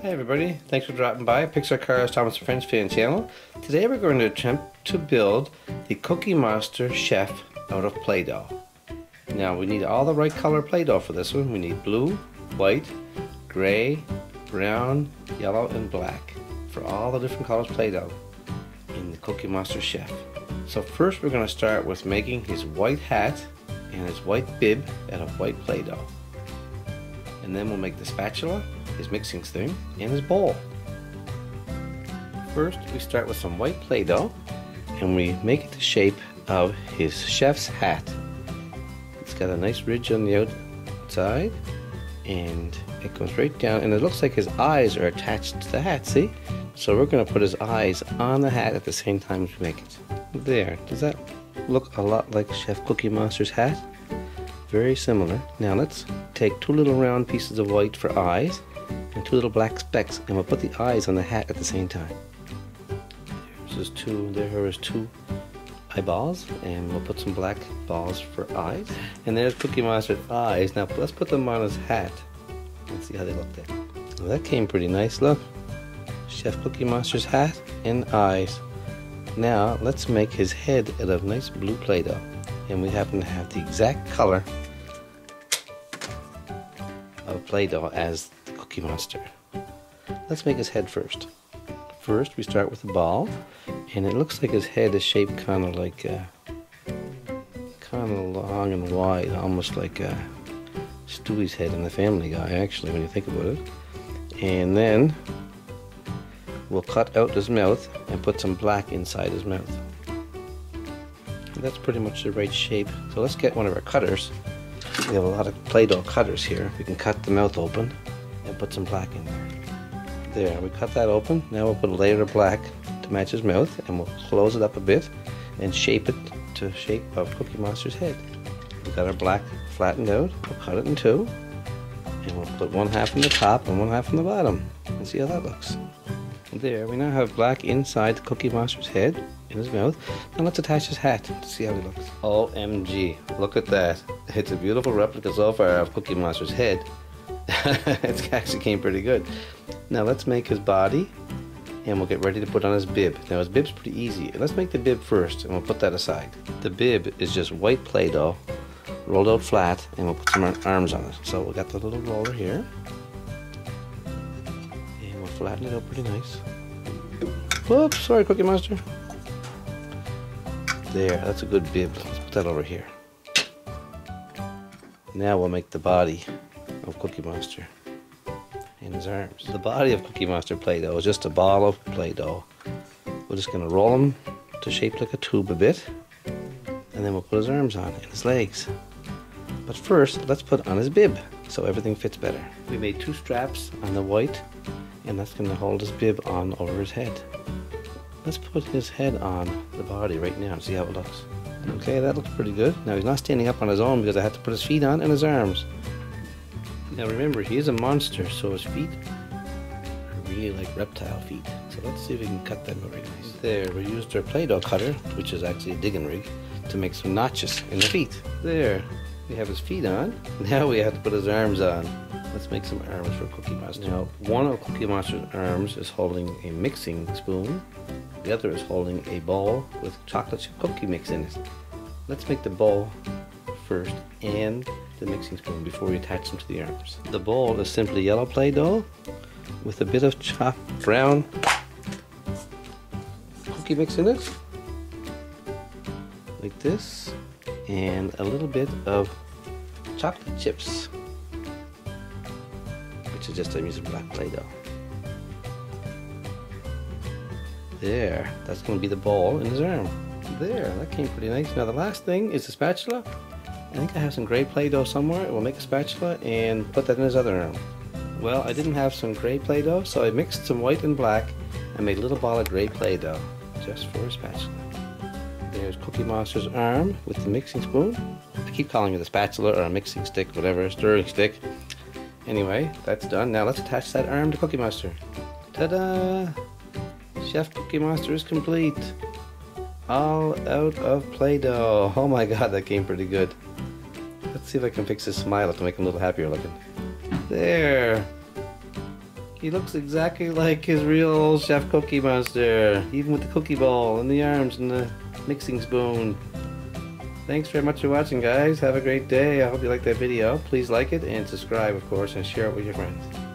Hey everybody, thanks for dropping by Pixar Cars Thomas and Friends fan channel. Today we're going to attempt to build the Cookie Monster Chef out of Play-Doh. Now we need all the right color Play-Doh for this one. We need blue, white, gray, brown, yellow, and black for all the different colors Play-Doh in the Cookie Monster Chef. So first we're going to start with making his white hat and his white bib out of white Play-Doh. And then we'll make the spatula, his mixing thing, and his bowl. First we start with some white Play-Doh and we make it the shape of his chef's hat. It's got a nice ridge on the outside and it goes right down, and it looks like his eyes are attached to the hat, see? So we're going to put his eyes on the hat at the same time as we make it. There, does that look a lot like Chef Cookie Monster's hat? Very similar. Now let's take two little round pieces of white for eyes and two little black specks, and we'll put the eyes on the hat at the same time. There is two eyeballs, and we'll put some black balls for eyes. And there's Cookie Monster's eyes. Now let's put them on his hat and see how they look there. Well, that came pretty nice. Look, Chef Cookie Monster's hat and eyes. Now let's make his head out of nice blue Play-Doh, and we happen to have the exact color of Play-Doh as the Cookie Monster. Let's make his head first. First we start with the ball, and it looks like his head is shaped kind of like kind of long and wide, almost like Stewie's head in the Family Guy, actually, when you think about it. And then we'll cut out his mouth and put some black inside his mouth. That's pretty much the right shape. So let's get one of our cutters. We have a lot of Play-Doh cutters here. We can cut the mouth open and put some black in there. There, we cut that open. Now we'll put a layer of black to match his mouth, and we'll close it up a bit and shape it to the shape of Cookie Monster's head. We've got our black flattened out. We'll cut it in two, and we'll put one half on the top and one half on the bottom and see how that looks. There, we now have black inside the Cookie Monster's head in his mouth. Now let's attach his hat to see how he looks. OMG, look at that. It's a beautiful replica so far of Cookie Monster's head. It actually came pretty good. Now let's make his body, and we'll get ready to put on his bib. Now his bib's pretty easy. Let's make the bib first, and we'll put that aside. The bib is just white Play-Doh rolled out flat, and we'll put some arms on it. So we've got the little roller here, and we'll flatten it out pretty nice. Whoops, sorry Cookie Monster. There, that's a good bib. Let's put that over here. Now we'll make the body of Cookie Monster and his arms. The body of Cookie Monster Play-Doh is just a ball of Play-Doh. We're just going to roll him to shape like a tube a bit, and then we'll put his arms on and his legs. But first, let's put on his bib so everything fits better. We made two straps on the white, and that's going to hold his bib on over his head. Let's put his head on the body right now and see how it looks. Okay, that looks pretty good. Now he's not standing up on his own because I have to put his feet on and his arms. Now remember, he is a monster, so his feet are really like reptile feet. So let's see if we can cut them really nice. There, we used our Play-Doh cutter, which is actually a digging rig, to make some notches in the feet. There, we have his feet on. Now we have to put his arms on. Let's make some arms for Cookie Monster. Now, one of Cookie Monster's arms is holding a mixing spoon. The other is holding a bowl with chocolate chip cookie mix in it. Let's make the bowl first and the mixing spoon before we attach them to the arms. The bowl is simply yellow Play-Doh with a bit of chopped brown cookie mix in it, like this, and a little bit of chocolate chips, which is just I'm using black Play-Doh. There, that's going to be the ball in his arm. There, that came pretty nice. Now the last thing is the spatula. I think I have some gray Play-Doh somewhere. We'll make a spatula and put that in his other arm. Well, I didn't have some gray Play-Doh, so I mixed some white and black and made a little ball of gray Play-Doh just for a spatula. There's Cookie Monster's arm with the mixing spoon. I keep calling it a spatula or a mixing stick, whatever, stirring stick. Anyway, that's done. Now let's attach that arm to Cookie Monster. Ta-da! Chef Cookie Monster is complete. All out of Play-Doh. Oh my god, that came pretty good. Let's see if I can fix his smile to make him a little happier looking. There. He looks exactly like his real old Chef Cookie Monster, even with the cookie bowl and the arms and the mixing spoon. Thanks very much for watching, guys. Have a great day. I hope you liked that video. Please like it and subscribe, of course, and share it with your friends.